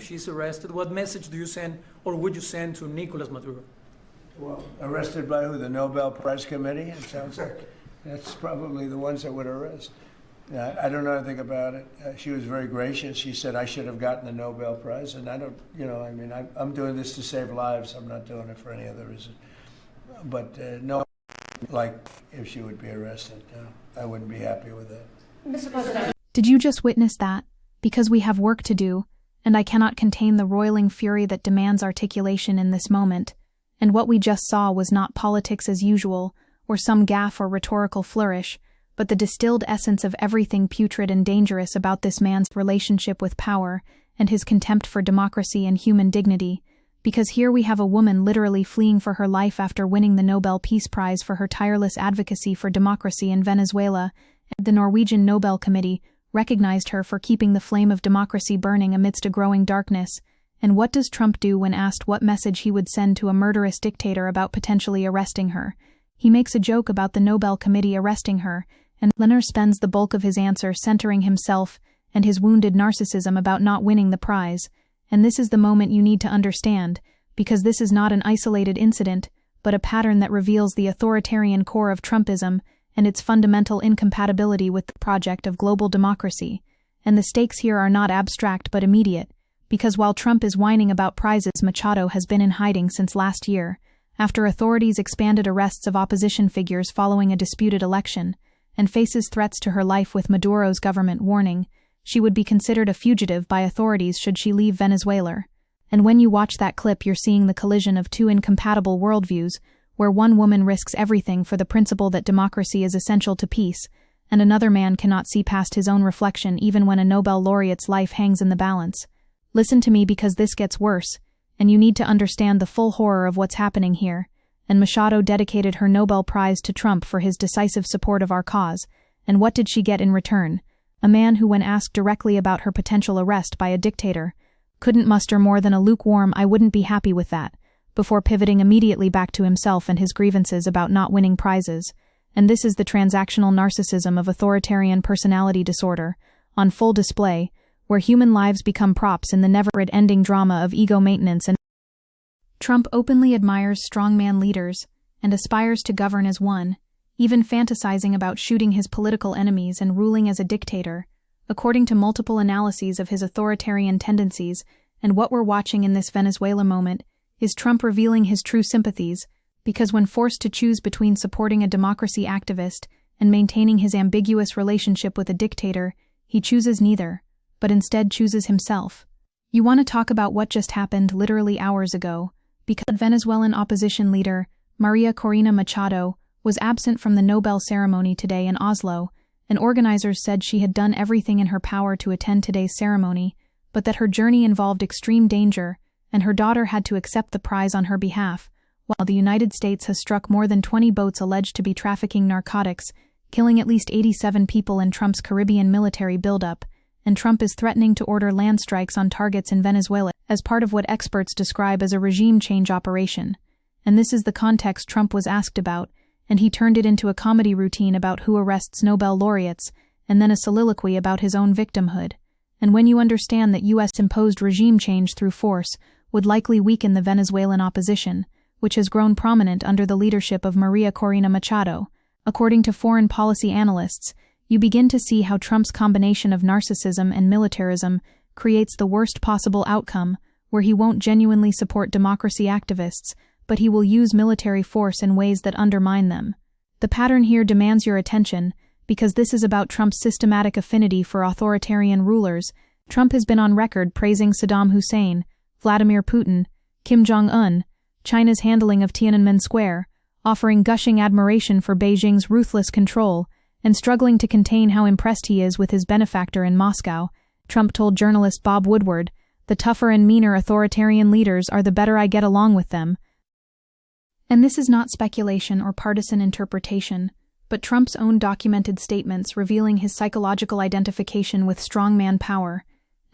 she's arrested? What message do you send, or would you send to Nicolas Maduro? Well, arrested by who? The Nobel Prize Committee? It sounds like that's probably the ones that would arrest. I don't know anything about it. She was very gracious. She said I should have gotten the Nobel Prize, and I don't, I mean, I'm doing this to save lives. I'm not doing it for any other reason. But no, like if she would be arrested, I wouldn't be happy with that. Mr. President. Did you just witness that? Because we have work to do, and I cannot contain the roiling fury that demands articulation in this moment. And what we just saw was not politics as usual, or some gaffe or rhetorical flourish, but the distilled essence of everything putrid and dangerous about this man's relationship with power and his contempt for democracy and human dignity, because here we have a woman literally fleeing for her life after winning the Nobel Peace Prize for her tireless advocacy for democracy in Venezuela, and the Norwegian Nobel Committee recognized her for keeping the flame of democracy burning amidst a growing darkness. And what does Trump do when asked what message he would send to a murderous dictator about potentially arresting her? He makes a joke about the Nobel Committee arresting her, and Leonard spends the bulk of his answer centering himself and his wounded narcissism about not winning the prize. And this is the moment you need to understand, because this is not an isolated incident, but a pattern that reveals the authoritarian core of Trumpism and its fundamental incompatibility with the project of global democracy. And the stakes here are not abstract but immediate, because while Trump is whining about prizes, Machado has been in hiding since last year, after authorities expanded arrests of opposition figures following a disputed election, and faces threats to her life with Maduro's government warning she would be considered a fugitive by authorities should she leave Venezuela. And when you watch that clip, you're seeing the collision of two incompatible worldviews, where one woman risks everything for the principle that democracy is essential to peace, and another man cannot see past his own reflection even when a Nobel laureate's life hangs in the balance. Listen to me, because this gets worse, and you need to understand the full horror of what's happening here. And Machado dedicated her Nobel Prize to Trump for his decisive support of our cause, and what did she get in return? A man who, when asked directly about her potential arrest by a dictator, couldn't muster more than a lukewarm "I wouldn't be happy with that," before pivoting immediately back to himself and his grievances about not winning prizes. And this is the transactional narcissism of authoritarian personality disorder, on full display, where human lives become props in the never-ending drama of ego maintenance. And Trump openly admires strongman leaders and aspires to govern as one, even fantasizing about shooting his political enemies and ruling as a dictator, according to multiple analyses of his authoritarian tendencies. And what we're watching in this Venezuela moment is Trump revealing his true sympathies, because when forced to choose between supporting a democracy activist and maintaining his ambiguous relationship with a dictator, he chooses neither, but instead chooses himself. You want to talk about what just happened literally hours ago, because Venezuelan opposition leader María Corina Machado was absent from the Nobel ceremony today in Oslo, and organizers said she had done everything in her power to attend today's ceremony, but that her journey involved extreme danger, and her daughter had to accept the prize on her behalf, while the United States has struck more than 20 boats alleged to be trafficking narcotics, killing at least 87 people in Trump's Caribbean military buildup, and Trump is threatening to order land strikes on targets in Venezuela as part of what experts describe as a regime change operation. And this is the context Trump was asked about, and he turned it into a comedy routine about who arrests Nobel laureates, and then a soliloquy about his own victimhood. And when you understand that U.S.-imposed regime change through force would likely weaken the Venezuelan opposition, which has grown prominent under the leadership of María Corina Machado, according to foreign policy analysts, you begin to see how Trump's combination of narcissism and militarism creates the worst possible outcome, where he won't genuinely support democracy activists, but he will use military force in ways that undermine them. The pattern here demands your attention, because this is about Trump's systematic affinity for authoritarian rulers. Trump has been on record praising Saddam Hussein, Vladimir Putin, Kim Jong-un, China's handling of Tiananmen Square, offering gushing admiration for Beijing's ruthless control, and struggling to contain how impressed he is with his benefactor in Moscow. Trump told journalist Bob Woodward, "The tougher and meaner authoritarian leaders are, the better I get along with them." And this is not speculation or partisan interpretation, but Trump's own documented statements revealing his psychological identification with strongman power.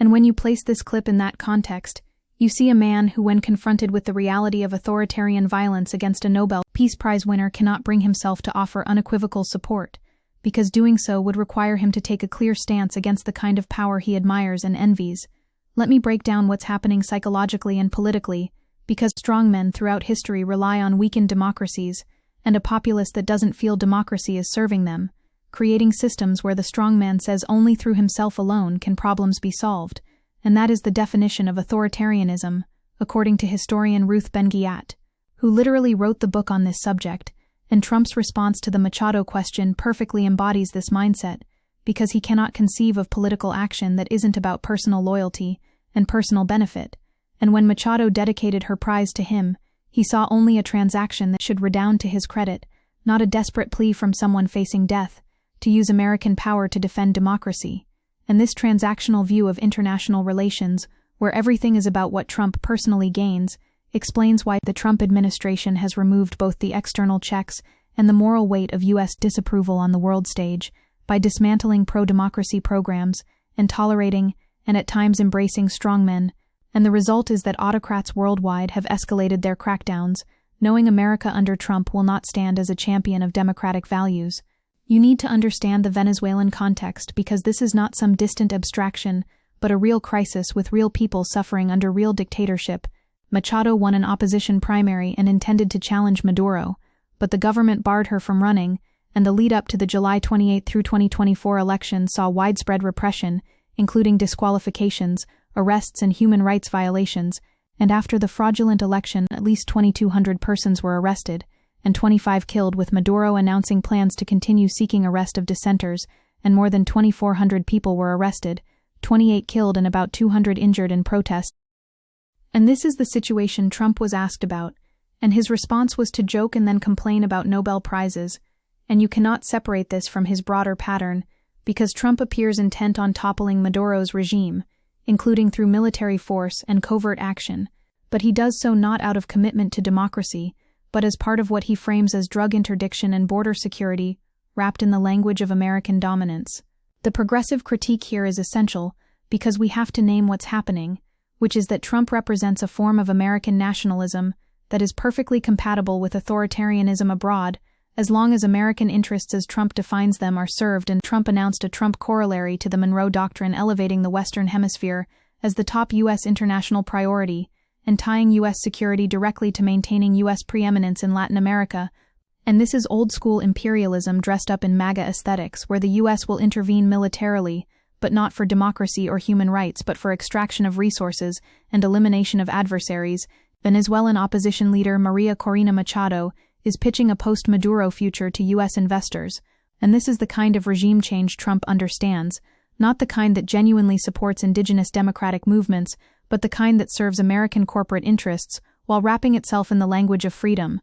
And when you place this clip in that context, you see a man who, when confronted with the reality of authoritarian violence against a Nobel Peace Prize winner, cannot bring himself to offer unequivocal support, because doing so would require him to take a clear stance against the kind of power he admires and envies. Let me break down what's happening psychologically and politically, because strongmen throughout history rely on weakened democracies, and a populace that doesn't feel democracy is serving them, creating systems where the strongman says only through himself alone can problems be solved, and that is the definition of authoritarianism, according to historian Ruth Ben-Ghiat, who literally wrote the book on this subject, and Trump's response to the Machado question perfectly embodies this mindset, because he cannot conceive of political action that isn't about personal loyalty and personal benefit, and when Machado dedicated her prize to him, he saw only a transaction that should redound to his credit, not a desperate plea from someone facing death, to use American power to defend democracy. And this transactional view of international relations, where everything is about what Trump personally gains, explains why the Trump administration has removed both the external checks and the moral weight of U.S. disapproval on the world stage, by dismantling pro-democracy programs and tolerating, and at times embracing strongmen, and the result is that autocrats worldwide have escalated their crackdowns, knowing America under Trump will not stand as a champion of democratic values. You need to understand the Venezuelan context because this is not some distant abstraction, but a real crisis with real people suffering under real dictatorship. Machado won an opposition primary and intended to challenge Maduro, but the government barred her from running, and the lead-up to the July 28 through 2024 election saw widespread repression, including disqualifications, arrests and human rights violations, and after the fraudulent election at least 2,200 persons were arrested, and 25 killed, with Maduro announcing plans to continue seeking arrest of dissenters, and more than 2,400 people were arrested, 28 killed and about 200 injured in protest. And this is the situation Trump was asked about, and his response was to joke and then complain about Nobel Prizes, and you cannot separate this from his broader pattern, because Trump appears intent on toppling Maduro's regime, including through military force and covert action, but he does so not out of commitment to democracy, but as part of what he frames as drug interdiction and border security, wrapped in the language of American dominance. The progressive critique here is essential, because we have to name what's happening, which is that Trump represents a form of American nationalism that is perfectly compatible with authoritarianism abroad, as long as American interests as Trump defines them are served, and Trump announced a Trump corollary to the Monroe Doctrine elevating the Western Hemisphere as the top U.S. international priority, and tying U.S. security directly to maintaining U.S. preeminence in Latin America. And this is old-school imperialism dressed up in MAGA aesthetics, where the U.S. will intervene militarily, but not for democracy or human rights, but for extraction of resources and elimination of adversaries. Venezuelan opposition leader María Corina Machado is pitching a post-Maduro future to U.S. investors, and this is the kind of regime change Trump understands, not the kind that genuinely supports indigenous democratic movements, but the kind that serves American corporate interests while wrapping itself in the language of freedom.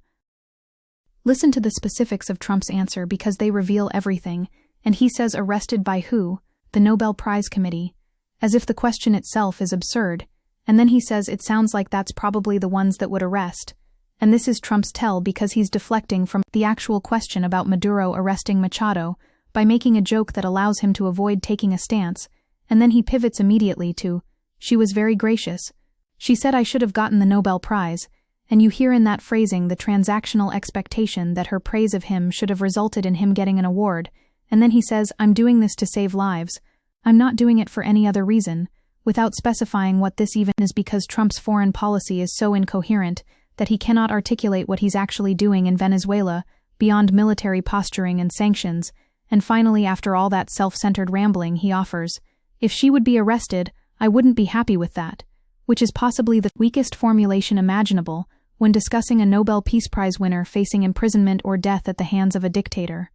Listen to the specifics of Trump's answer because they reveal everything, and he says arrested by who? The Nobel Prize Committee, as if the question itself is absurd, and then he says it sounds like that's probably the ones that would arrest. And this is Trump's tell because he's deflecting from the actual question about Maduro arresting Machado by making a joke that allows him to avoid taking a stance, and then he pivots immediately to, she was very gracious. She said I should have gotten the Nobel Prize, and you hear in that phrasing the transactional expectation that her praise of him should have resulted in him getting an award, and then he says, I'm doing this to save lives. I'm not doing it for any other reason, without specifying what this even is, because Trump's foreign policy is so incoherent that he cannot articulate what he's actually doing in Venezuela beyond military posturing and sanctions, and finally, after all that self-centered rambling, he offers, if she would be arrested, I wouldn't be happy with that, which is possibly the weakest formulation imaginable when discussing a Nobel Peace Prize winner facing imprisonment or death at the hands of a dictator.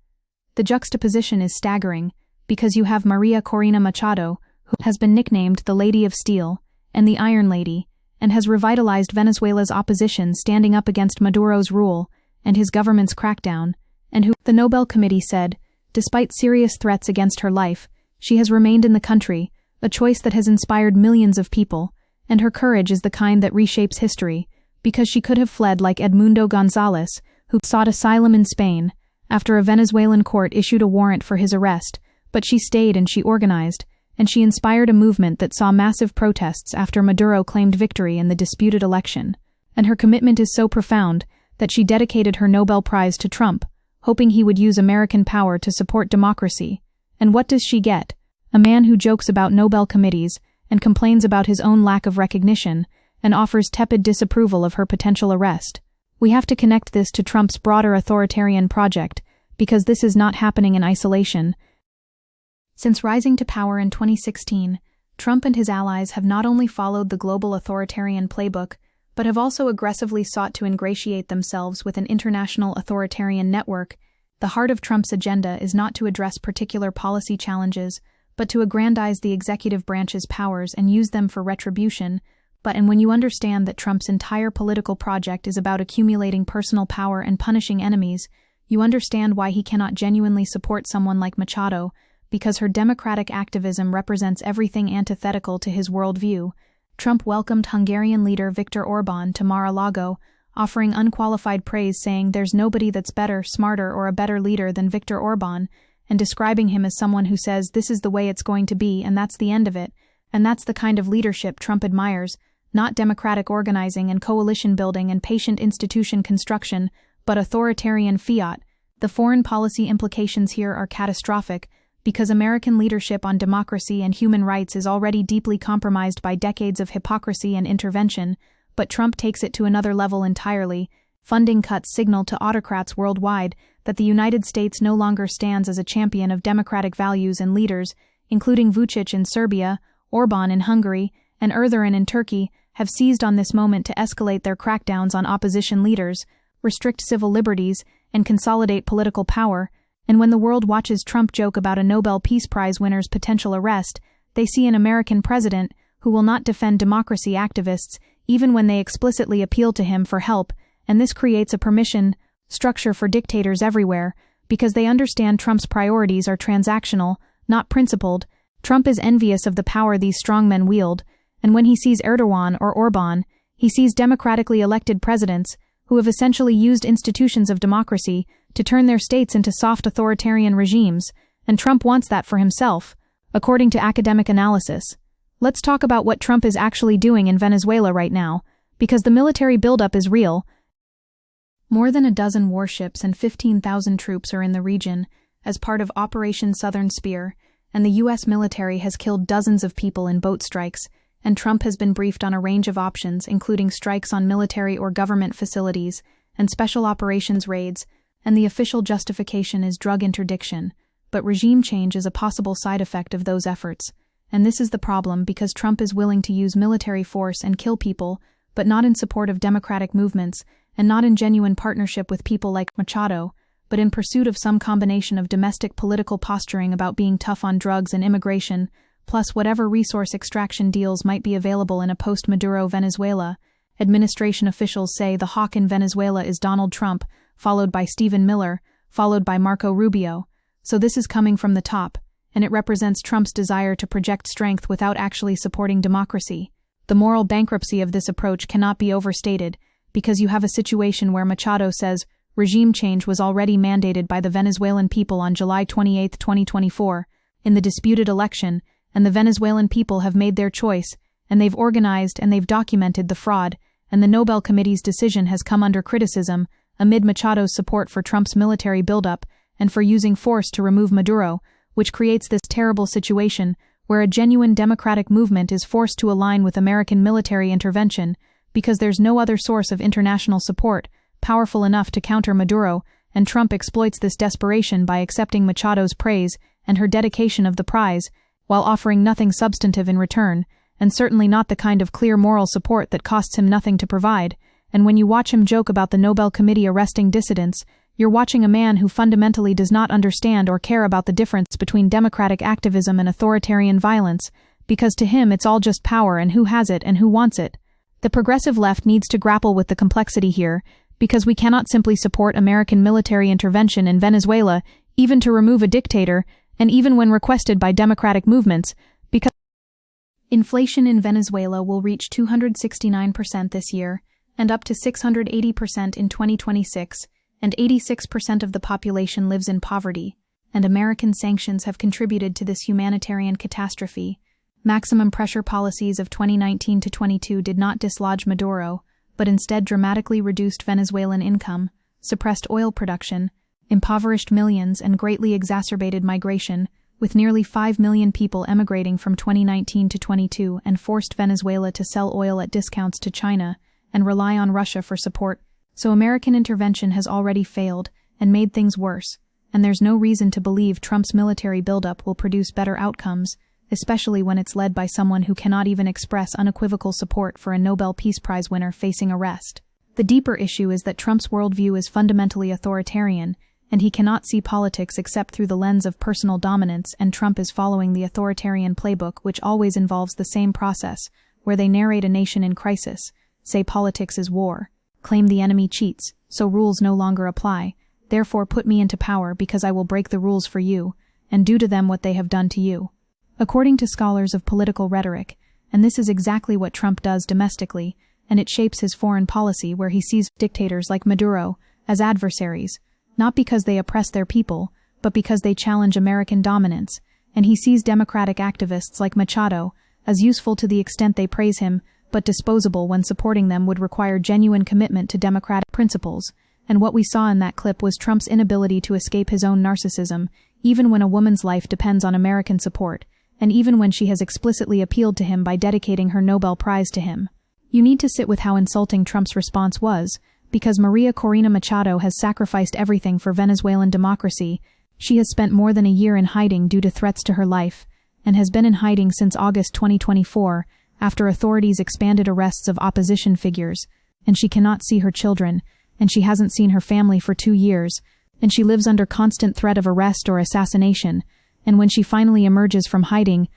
The juxtaposition is staggering, because you have María Corina Machado, who has been nicknamed the Lady of Steel and the Iron Lady, and has revitalized Venezuela's opposition standing up against Maduro's rule and his government's crackdown, and who, the Nobel Committee said, despite serious threats against her life, she has remained in the country, a choice that has inspired millions of people, and her courage is the kind that reshapes history, because she could have fled like Edmundo González, who sought asylum in Spain, after a Venezuelan court issued a warrant for his arrest, but she stayed and she organized, and she inspired a movement that saw massive protests after Maduro claimed victory in the disputed election, and her commitment is so profound that she dedicated her Nobel Prize to Trump, hoping he would use American power to support democracy. And what does she get? A man who jokes about Nobel committees and complains about his own lack of recognition, and offers tepid disapproval of her potential arrest. We have to connect this to Trump's broader authoritarian project, because this is not happening in isolation. Since rising to power in 2016, Trump and his allies have not only followed the global authoritarian playbook, but have also aggressively sought to ingratiate themselves with an international authoritarian network. The heart of Trump's agenda is not to address particular policy challenges, but to aggrandize the executive branch's powers and use them for retribution. And when you understand that Trump's entire political project is about accumulating personal power and punishing enemies, you understand why he cannot genuinely support someone like Machado, because her democratic activism represents everything antithetical to his worldview. Trump welcomed Hungarian leader Viktor Orbán to Mar-a-Lago, offering unqualified praise, saying there's nobody that's better, smarter, or a better leader than Viktor Orbán, and describing him as someone who says this is the way it's going to be and that's the end of it. And that's the kind of leadership Trump admires, not democratic organizing and coalition building and patient institution construction, but authoritarian fiat. The foreign policy implications here are catastrophic, because American leadership on democracy and human rights is already deeply compromised by decades of hypocrisy and intervention, but Trump takes it to another level entirely. Funding cuts signal to autocrats worldwide that the United States no longer stands as a champion of democratic values, and leaders, including Vučić in Serbia, Orbán in Hungary, and Erdogan in Turkey, have seized on this moment to escalate their crackdowns on opposition leaders, restrict civil liberties, and consolidate political power. And when the world watches Trump joke about a Nobel Peace Prize winner's potential arrest, they see an American president who will not defend democracy activists even when they explicitly appeal to him for help, and this creates a permission structure for dictators everywhere, because they understand Trump's priorities are transactional, not principled. Trump is envious of the power these strongmen wield, and when he sees Erdogan or Orbán, he sees democratically elected presidents who have essentially used institutions of democracy to turn their states into soft authoritarian regimes, and Trump wants that for himself, according to academic analysis. Let's talk about what Trump is actually doing in Venezuela right now, because the military buildup is real. More than a dozen warships and 15,000 troops are in the region as part of Operation Southern Spear, and the U.S. military has killed dozens of people in boat strikes, and Trump has been briefed on a range of options, including strikes on military or government facilities, and special operations raids, and the official justification is drug interdiction, but regime change is a possible side effect of those efforts. And this is the problem, because Trump is willing to use military force and kill people, but not in support of democratic movements, and not in genuine partnership with people like Machado, but in pursuit of some combination of domestic political posturing about being tough on drugs and immigration, plus whatever resource extraction deals might be available in a post-Maduro Venezuela. Administration officials say the hawk in Venezuela is Donald Trump, followed by Stephen Miller, followed by Marco Rubio. So this is coming from the top, and it represents Trump's desire to project strength without actually supporting democracy. The moral bankruptcy of this approach cannot be overstated, because you have a situation where Machado says regime change was already mandated by the Venezuelan people on July 28, 2024, in the disputed election, and the Venezuelan people have made their choice, and they've organized and they've documented the fraud, and the Nobel Committee's decision has come under criticism amid Machado's support for Trump's military buildup and for using force to remove Maduro, which creates this terrible situation where a genuine democratic movement is forced to align with American military intervention because there's no other source of international support powerful enough to counter Maduro, and Trump exploits this desperation by accepting Machado's praise and her dedication of the prize, while offering nothing substantive in return, and certainly not the kind of clear moral support that costs him nothing to provide. And when you watch him joke about the Nobel Committee arresting dissidents, you're watching a man who fundamentally does not understand or care about the difference between democratic activism and authoritarian violence, because to him it's all just power and who has it and who wants it. The progressive left needs to grapple with the complexity here, because we cannot simply support American military intervention in Venezuela, even to remove a dictator, and even when requested by democratic movements, because inflation in Venezuela will reach 269% this year, and up to 680% in 2026, and 86% of the population lives in poverty, and American sanctions have contributed to this humanitarian catastrophe. Maximum pressure policies of 2019 to 22 did not dislodge Maduro, but instead dramatically reduced Venezuelan income, suppressed oil production, impoverished millions, and greatly exacerbated migration, with nearly 5 million people emigrating from 2019 to 22 and forced Venezuela to sell oil at discounts to China and rely on Russia for support. So American intervention has already failed and made things worse, and there's no reason to believe Trump's military buildup will produce better outcomes, especially when it's led by someone who cannot even express unequivocal support for a Nobel Peace Prize winner facing arrest. The deeper issue is that Trump's worldview is fundamentally authoritarian, and he cannot see politics except through the lens of personal dominance, and Trump is following the authoritarian playbook, which always involves the same process, where they narrate a nation in crisis, say politics is war, claim the enemy cheats, so rules no longer apply, therefore put me into power because I will break the rules for you, and do to them what they have done to you. According to scholars of political rhetoric, and this is exactly what Trump does domestically, and it shapes his foreign policy, where he sees dictators like Maduro as adversaries, not because they oppress their people, but because they challenge American dominance, and he sees democratic activists like Machado as useful to the extent they praise him, but disposable when supporting them would require genuine commitment to democratic principles. And what we saw in that clip was Trump's inability to escape his own narcissism, even when a woman's life depends on American support, and even when she has explicitly appealed to him by dedicating her Nobel Prize to him. You need to sit with how insulting Trump's response was, because María Corina Machado has sacrificed everything for Venezuelan democracy. She has spent more than a year in hiding due to threats to her life, and has been in hiding since August 2024, after authorities expanded arrests of opposition figures, and she cannot see her children, and she hasn't seen her family for 2 years, and she lives under constant threat of arrest or assassination, and when she finally emerges from hiding,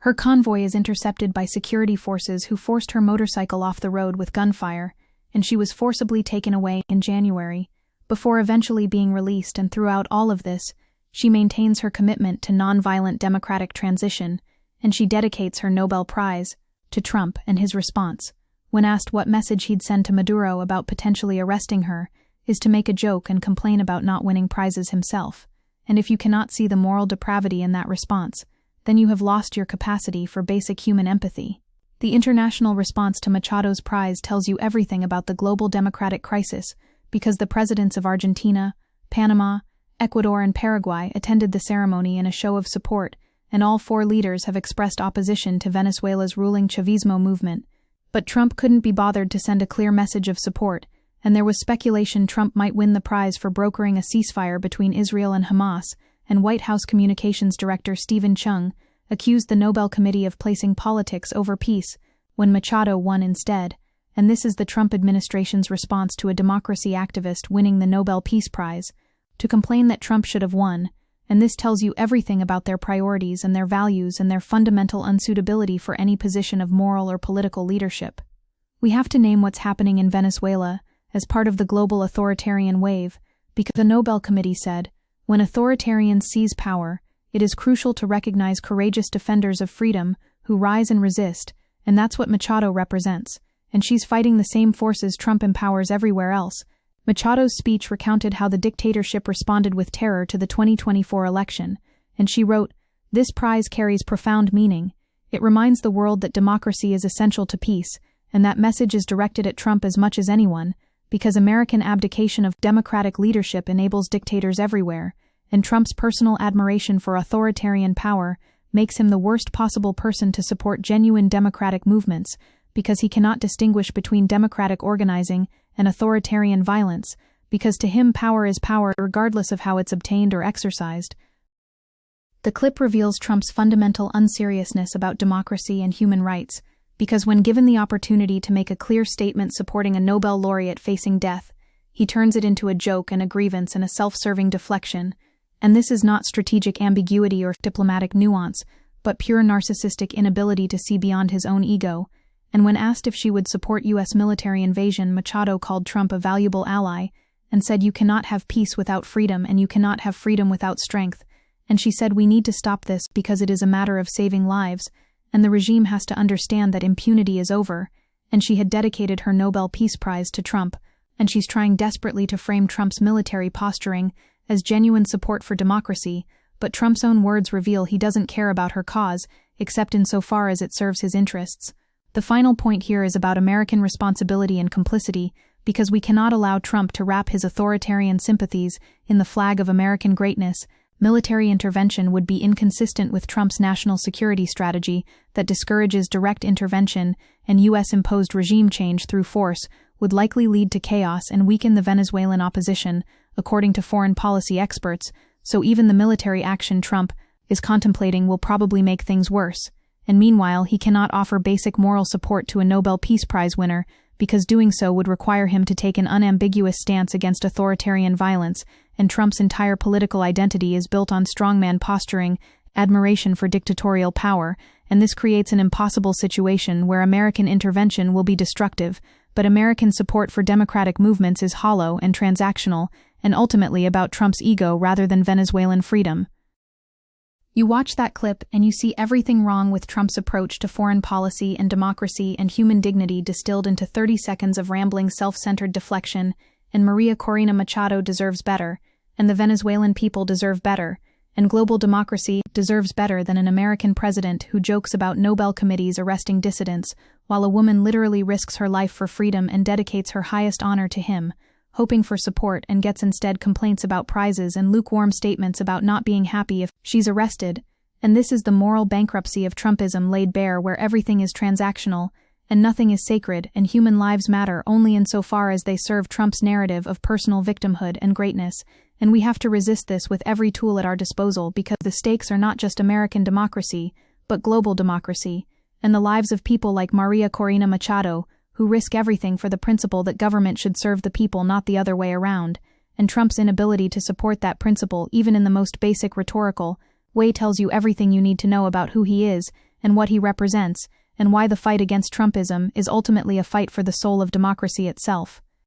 her convoy is intercepted by security forces who forced her motorcycle off the road with gunfire, and she was forcibly taken away in January, before eventually being released. And throughout all of this, she maintains her commitment to nonviolent democratic transition, and she dedicates her Nobel Prize to Trump. And his response, when asked what message he'd send to Maduro about potentially arresting her, is to make a joke and complain about not winning prizes himself. And if you cannot see the moral depravity in that response, then you have lost your capacity for basic human empathy. The international response to Machado's prize tells you everything about the global democratic crisis, because the presidents of Argentina, Panama, Ecuador, and Paraguay attended the ceremony in a show of support, and all 4 leaders have expressed opposition to Venezuela's ruling Chavismo movement. But Trump couldn't be bothered to send a clear message of support, and there was speculation Trump might win the prize for brokering a ceasefire between Israel and Hamas, and White House Communications Director Stephen Chung accused the Nobel Committee of placing politics over peace, when Machado won instead. And this is the Trump administration's response to a democracy activist winning the Nobel Peace Prize, to complain that Trump should have won, and this tells you everything about their priorities and their values and their fundamental unsuitability for any position of moral or political leadership. We have to name what's happening in Venezuela as part of the global authoritarian wave, because the Nobel Committee said, when authoritarians seize power, it is crucial to recognize courageous defenders of freedom who rise and resist, and that's what Machado represents, and she's fighting the same forces Trump empowers everywhere else. Machado's speech recounted how the dictatorship responded with terror to the 2024 election, and she wrote, "This prize carries profound meaning. It reminds the world that democracy is essential to peace, and that message is directed at Trump as much as anyone, because American abdication of democratic leadership enables dictators everywhere, and Trump's personal admiration for authoritarian power makes him the worst possible person to support genuine democratic movements, because he cannot distinguish between democratic organizing and authoritarian violence, because to him power is power regardless of how it's obtained or exercised." The clip reveals Trump's fundamental unseriousness about democracy and human rights, because when given the opportunity to make a clear statement supporting a Nobel laureate facing death, he turns it into a joke and a grievance and a self-serving deflection. And this is not strategic ambiguity or diplomatic nuance, but pure narcissistic inability to see beyond his own ego. And when asked if she would support U.S. military invasion, Machado called Trump a valuable ally, and said you cannot have peace without freedom, and you cannot have freedom without strength. And she said we need to stop this because it is a matter of saving lives, and the regime has to understand that impunity is over. And she had dedicated her Nobel Peace Prize to Trump, and she's trying desperately to frame Trump's military posturing as genuine support for democracy, but Trump's own words reveal he doesn't care about her cause, except insofar as it serves his interests. The final point here is about American responsibility and complicity, because we cannot allow Trump to wrap his authoritarian sympathies in the flag of American greatness, Military intervention would be inconsistent with Trump's national security strategy that discourages direct intervention, and U.S.-imposed regime change through force would likely lead to chaos and weaken the Venezuelan opposition, according to foreign policy experts, so even the military action Trump is contemplating will probably make things worse. And meanwhile, he cannot offer basic moral support to a Nobel Peace Prize winner, because doing so would require him to take an unambiguous stance against authoritarian violence, and Trump's entire political identity is built on strongman posturing, admiration for dictatorial power, and this creates an impossible situation where American intervention will be destructive, but American support for democratic movements is hollow and transactional, and ultimately about Trump's ego rather than Venezuelan freedom. You watch that clip and you see everything wrong with Trump's approach to foreign policy and democracy and human dignity distilled into 30 seconds of rambling self-centered deflection, and María Corina Machado deserves better, and the Venezuelan people deserve better, and global democracy deserves better than an American president who jokes about Nobel committees arresting dissidents, while a woman literally risks her life for freedom and dedicates her highest honor to him, hoping for support and gets instead complaints about prizes and lukewarm statements about not being happy if she's arrested. And this is the moral bankruptcy of Trumpism laid bare, where everything is transactional, and nothing is sacred, and human lives matter only insofar as they serve Trump's narrative of personal victimhood and greatness, and we have to resist this with every tool at our disposal, because the stakes are not just American democracy, but global democracy, and the lives of people like María Corina Machado, who risk everything for the principle that government should serve the people, not the other way around, and Trump's inability to support that principle even in the most basic rhetorical way tells you everything you need to know about who he is and what he represents, and why the fight against Trumpism is ultimately a fight for the soul of democracy itself.